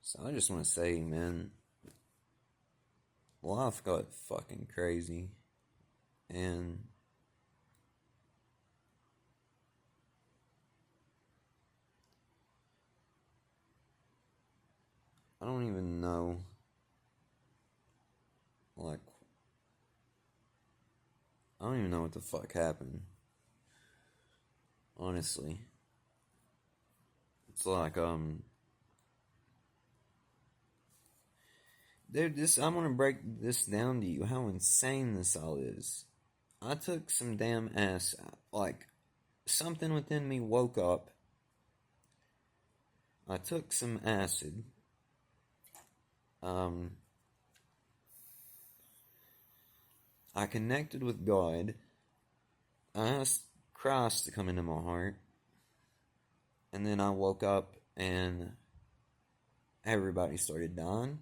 So I just want to say, man, life got fucking crazy, and I don't even know, like, I don't even know what the fuck happened. Honestly, it's like, dude, I'm gonna break this down to you how insane this all is. I took some damn ass, like, something within me woke up. I took some acid. Um, I connected with God. I asked Christ to come into my heart. And then I woke up and everybody started dying.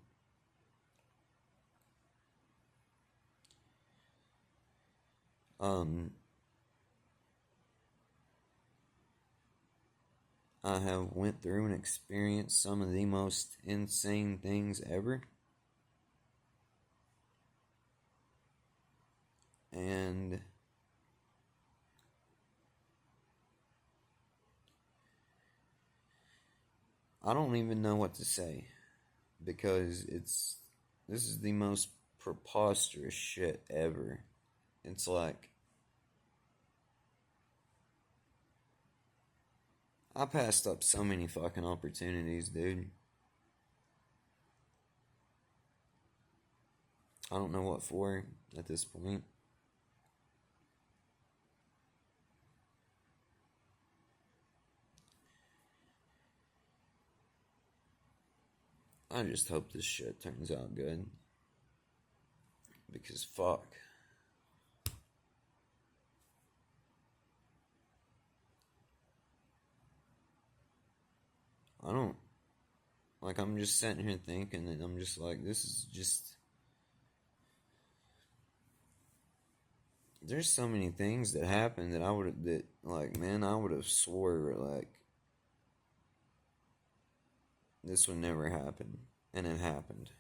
Um, I have went through and experienced some of the most insane things ever. And I don't even know what to say because this is the most preposterous shit ever. It's like I passed up so many fucking opportunities, dude. I don't know what for at this point. I just hope this shit turns out good. Because fuck. I don't. Like, I'm just sitting here thinking, and I'm just like, this is just. There's so many things that happened that I would have, that, like, man, I would have swore, like, this would never happen. And it happened.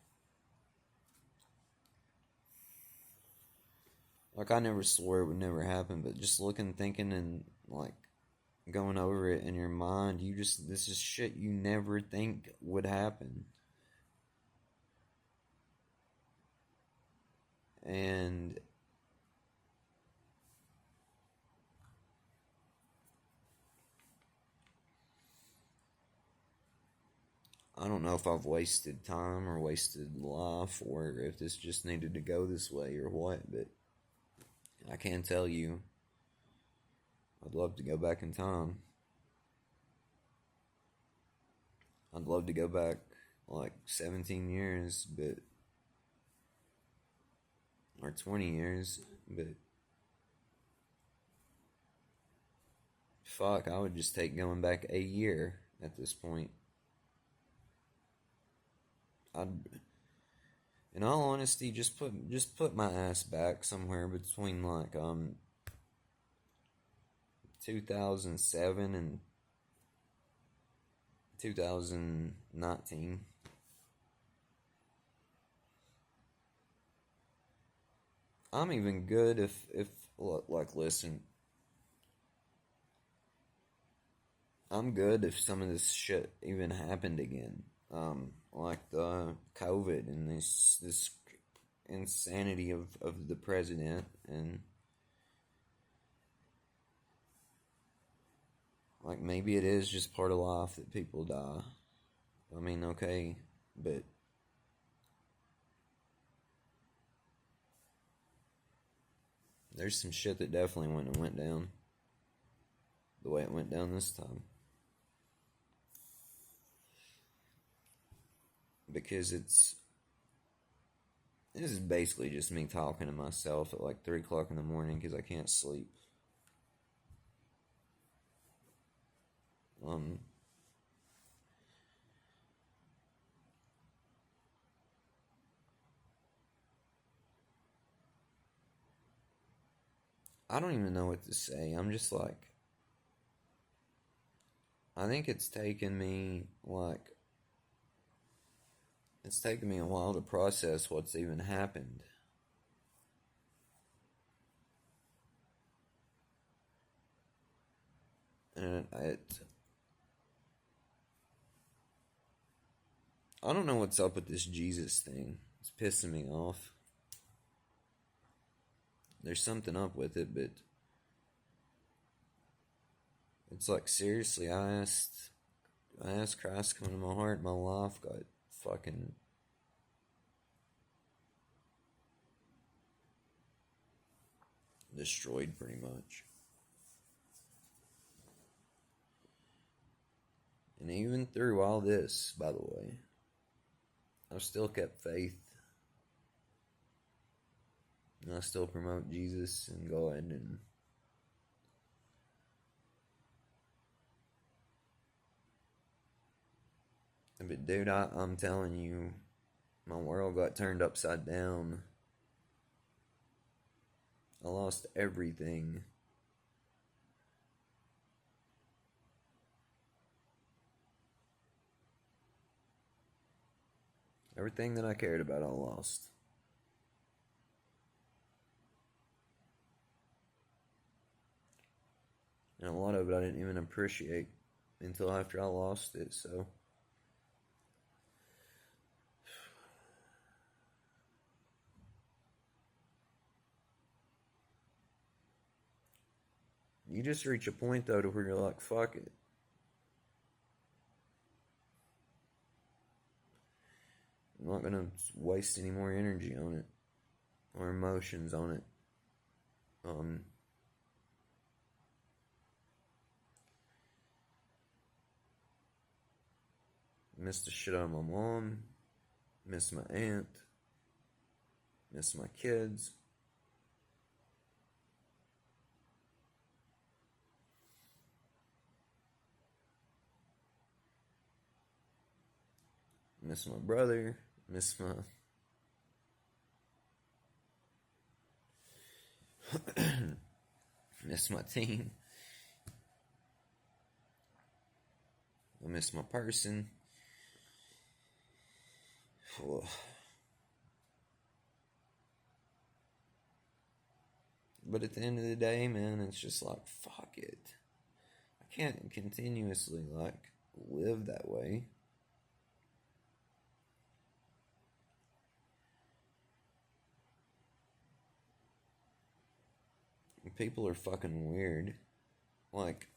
Like, I never swore it would never happen, but just looking, thinking, and, like, going over it in your mind, this is shit you never think would happen. And I don't know if I've wasted time or wasted life or if this just needed to go this way or what, but I can tell you I'd love to go back in time. I'd love to go back like 17 years, but or 20 years, but fuck, I would just take going back a year at this point. I'd, in all honesty, just put my ass back somewhere between like 2007 and 2019. I'm even good if like listen, I'm good if some of this shit even happened again. Like the COVID and this insanity of the president, and like maybe it is just part of life that people die. I mean, okay, but there's some shit that definitely went down the way it went down this time. Because this is basically just me talking to myself at like 3 o'clock in the morning because I can't sleep. Um, I don't even know what to say. I'm just like, I think it's taken me like It's taken me a while to process what's even happened. And I don't know what's up with this Jesus thing. It's pissing me off. There's something up with it, but it's like, seriously, I asked Christ to come into my heart. My life got fucking destroyed pretty much. And even through all this, by the way, I've still kept faith. And I still promote Jesus and God and but dude, I'm telling you, my world got turned upside down. I lost everything. Everything that I cared about, I lost. And a lot of it I didn't even appreciate until after I lost it, so. You just reach a point, though, to where you're like, fuck it. I'm not gonna waste any more energy on it. Or emotions on it. Miss the shit out of my mom. Miss my aunt. Miss my kids. Miss my brother. Miss my miss my team. I miss my person. But at the end of the day, man, it's just like, fuck it. I can't continuously, like, live that way. People are fucking weird. Like,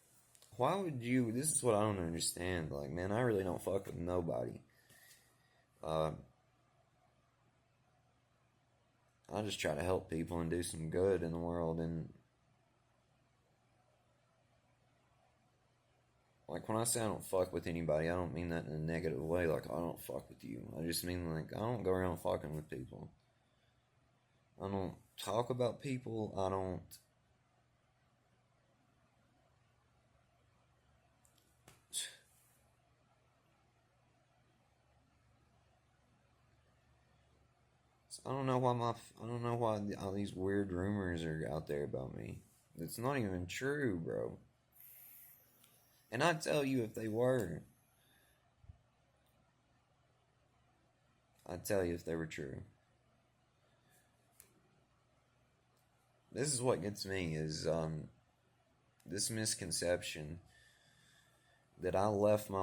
why would you? This is what I don't understand. Like, man, I really don't fuck with nobody. I just try to help people and do some good in the world. And like, when I say I don't fuck with anybody, I don't mean that in a negative way. Like, I don't fuck with you. I just mean, like, I don't go around fucking with people. I don't talk about people. I don't. I don't know why all these weird rumors are out there about me. It's not even true, bro. And I'd tell you if they were. I'd tell you if they were true. This is what gets me is this misconception that I left my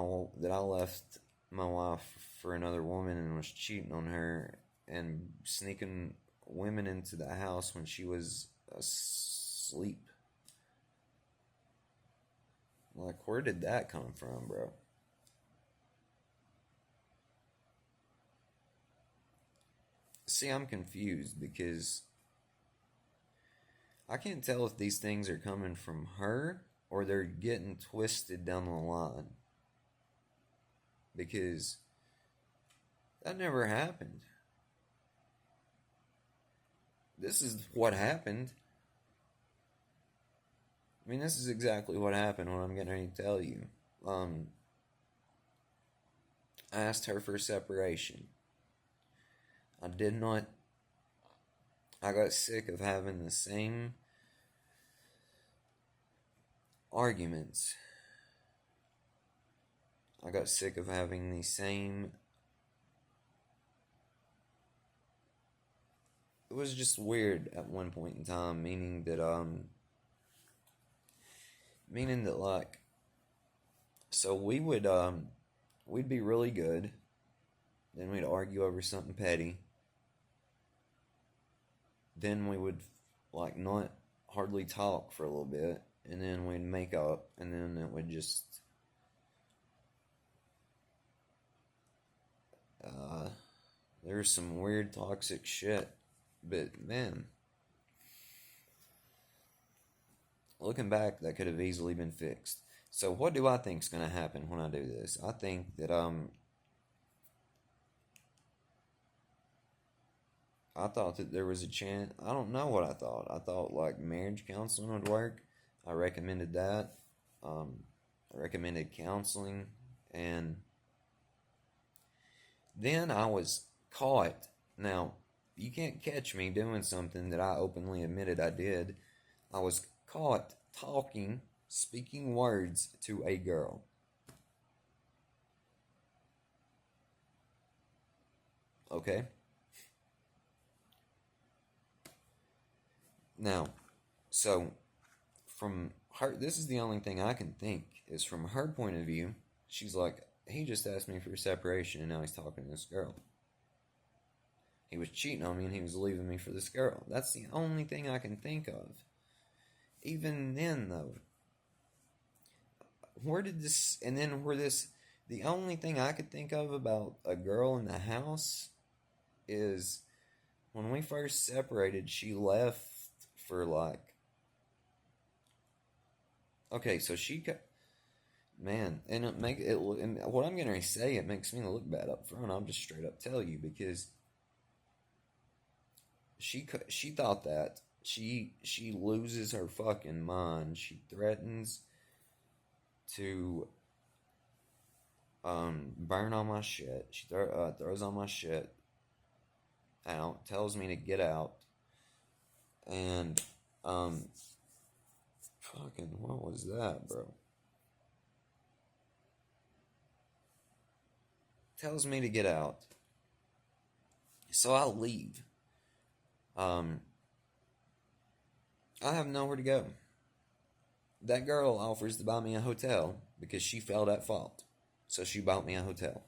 wife for another woman and was cheating on her and sneaking women into the house when she was asleep. Like, where did that come from, bro? See, I'm confused because I can't tell if these things are coming from her or they're getting twisted down the line. Because that never happened. This is what happened. I mean, this is exactly what happened, what I'm getting ready to tell you. I asked her for separation. I did not. I got sick of having the same arguments. I got sick of having the same it was just weird at one point in time, meaning that like, so we'd be really good, then we'd argue over something petty, then we would like not hardly talk for a little bit, and then we'd make up, and then it would just uh, there's some weird toxic shit. But man, looking back, that could have easily been fixed. So what do I think's gonna happen when I do this? I think that I thought that there was a chance. I don't know what I thought. I thought like marriage counseling would work. I recommended that. I recommended counseling, and then I was caught. Now, you can't catch me doing something that I openly admitted I did. I was caught speaking words to a girl. Okay? Now, so from her, this is the only thing I can think is from her point of view. She's like, he just asked me for separation and now he's talking to this girl. He was cheating on me and he was leaving me for this girl. That's the only thing I can think of. Even then, though, the only thing I could think of about a girl in the house is when we first separated, she left for like, okay, so man, and and what I'm gonna say, it makes me look bad up front. I'll just straight up tell you, because she thought that she loses her fucking mind. She threatens to burn all my shit. She throws all my shit out, tells me to get out, and fucking what was that, bro? Tells me to get out, so I leave. I have nowhere to go. That girl offers to buy me a hotel because she felt at fault. So she bought me a hotel.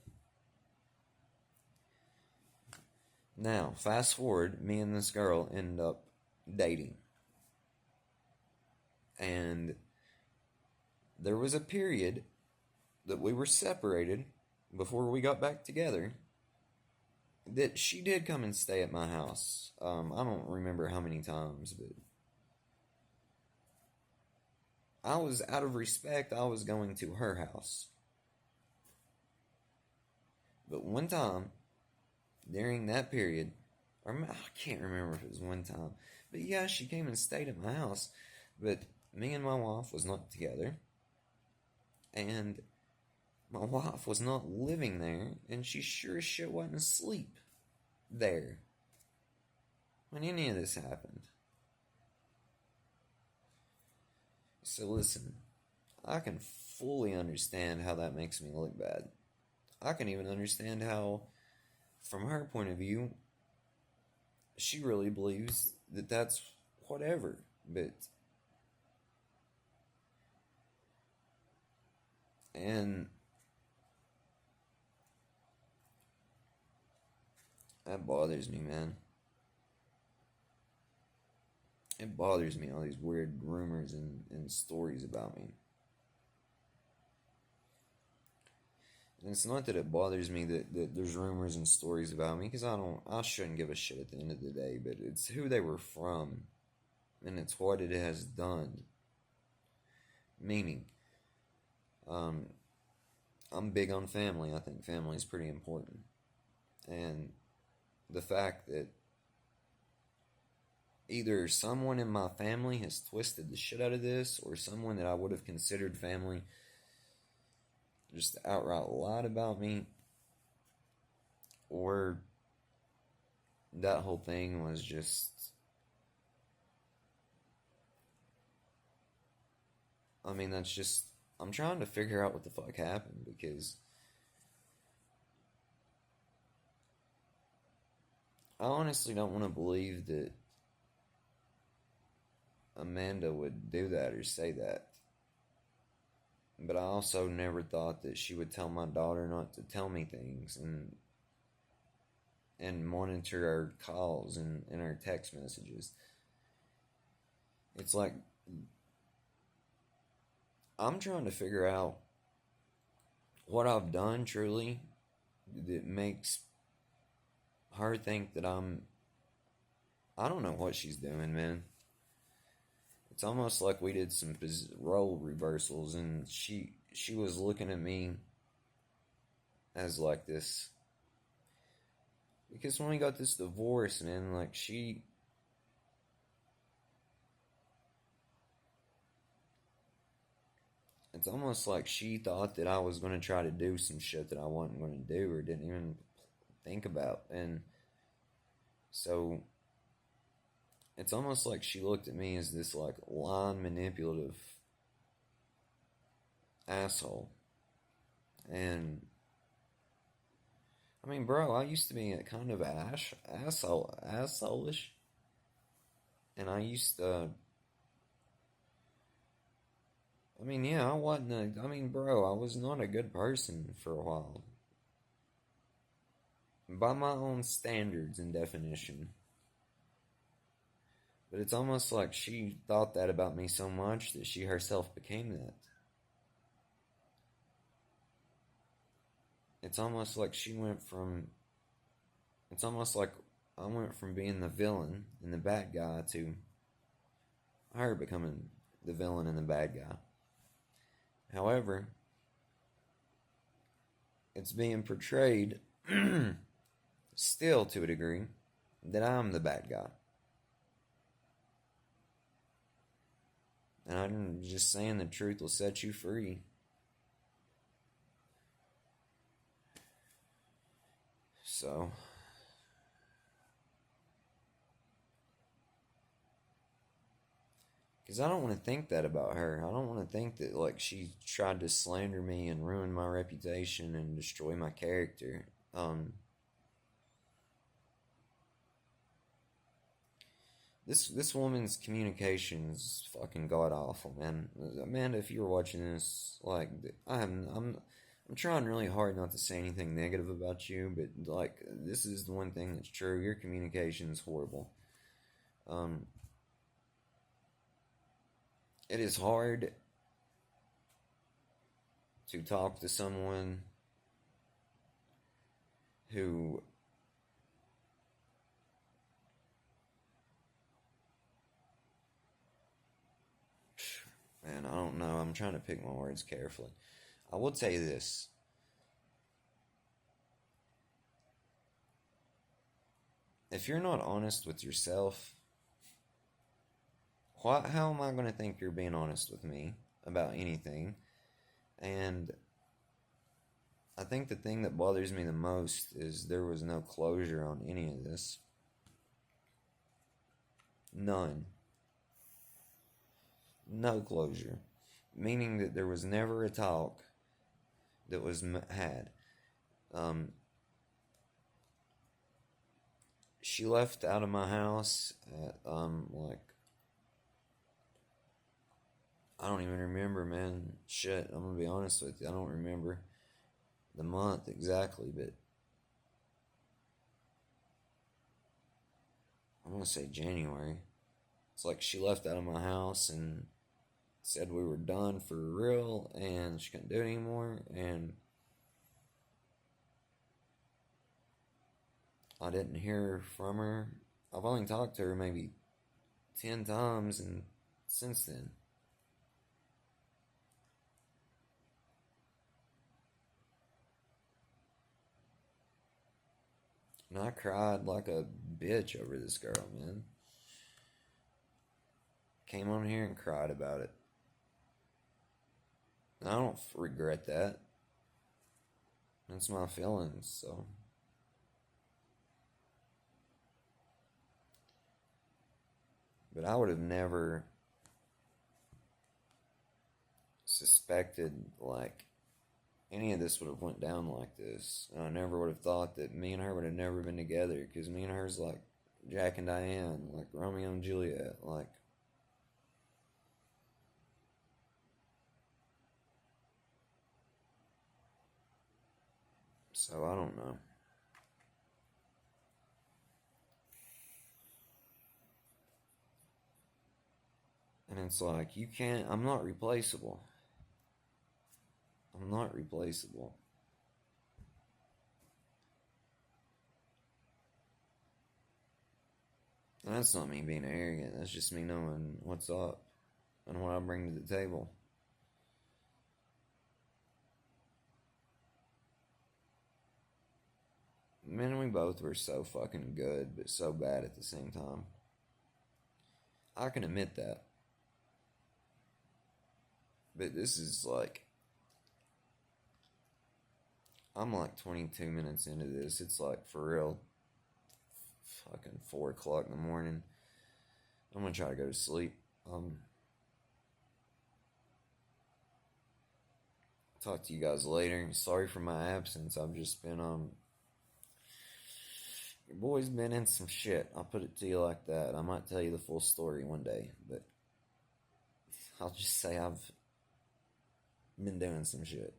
Now, fast forward, me and this girl end up dating. And there was a period that we were separated before we got back together that she did come and stay at my house. I don't remember how many times, but I was, out of respect, I was going to her house. But one time, during that period, or I can't remember if it was one time, but yeah, she came and stayed at my house. But me and my wife was not together, and my wife was not living there, and she sure as shit wasn't asleep there when any of this happened. So listen, I can fully understand how that makes me look bad. I can even understand how, from her point of view, she really believes that that's whatever. But, and that bothers me, man. It bothers me, all these weird rumors and stories about me. And it's not that it bothers me that there's rumors and stories about me, because I shouldn't give a shit at the end of the day, but it's who they were from, and it's what it has done. Meaning, I'm big on family. I think family is pretty important. And the fact that either someone in my family has twisted the shit out of this, or someone that I would have considered family just outright lied about me, or that whole thing was just, I mean, that's just, I'm trying to figure out what the fuck happened, because I honestly don't want to believe that Amanda would do that or say that. But I also never thought that she would tell my daughter not to tell me things and monitor our calls and our text messages. It's like I'm trying to figure out what I've done truly that makes her think that I don't know what she's doing, man. It's almost like we did some role reversals, and she was looking at me as like this. Because when we got this divorce, man, like it's almost like she thought that I was going to try to do some shit that I wasn't going to do or didn't even think about. And so it's almost like she looked at me as this like lying, manipulative asshole. And I mean, bro, I used to be a kind of assholeish, and I used to. I mean, yeah, I wasn't. I mean, bro, I was not a good person for a while, by my own standards and definition. But it's almost like she thought that about me so much that she herself became that. It's almost like she went from. It's almost like I went from being the villain and the bad guy to her becoming the villain and the bad guy. However, it's being portrayed, still to a degree, that I'm the bad guy. And I'm just saying the truth will set you free. So, because I don't want to think that about her. I don't want to think that, like, she tried to slander me and ruin my reputation and destroy my character. This woman's communication's fucking god awful, man. Amanda, if you're watching this, like, I'm trying really hard not to say anything negative about you, but like, this is the one thing that's true. Your communication's horrible. It is hard to talk to someone who man, I don't know. I'm trying to pick my words carefully. I will tell you this. If you're not honest with yourself, how am I going to think you're being honest with me about anything? And I think the thing that bothers me the most is there was no closure on any of this. None. No closure. Meaning that there was never a talk that was had. She left out of my house at, like, I don't even remember, man. Shit, I'm gonna be honest with you. I don't remember the month exactly, but I'm gonna say January. It's like she left out of my house and said we were done for real and she couldn't do it anymore, and I didn't hear from her. I've only talked to her maybe 10 times and since then. And I cried like a bitch over this girl, man. Came on here and cried about it. And I don't regret that. That's my feelings, so. But I would have never suspected, like, any of this would have went down like this. And I never would have thought that me and her would have never been together, because me and her's like Jack and Diane, like Romeo and Juliet, like. So I don't know. And it's like, you can't, I'm not replaceable. I'm not replaceable. And that's not me being arrogant. That's just me knowing what's up and what I bring to the table. Man, we both were so fucking good, but so bad at the same time. I can admit that. But this is like, I'm like 22 minutes into this. It's like, for real, fucking 4 o'clock in the morning. I'm gonna try to go to sleep. Talk to you guys later. Sorry for my absence. I've just been, your boy's been in some shit. I'll put it to you like that. I might tell you the full story one day, but I'll just say I've been doing some shit.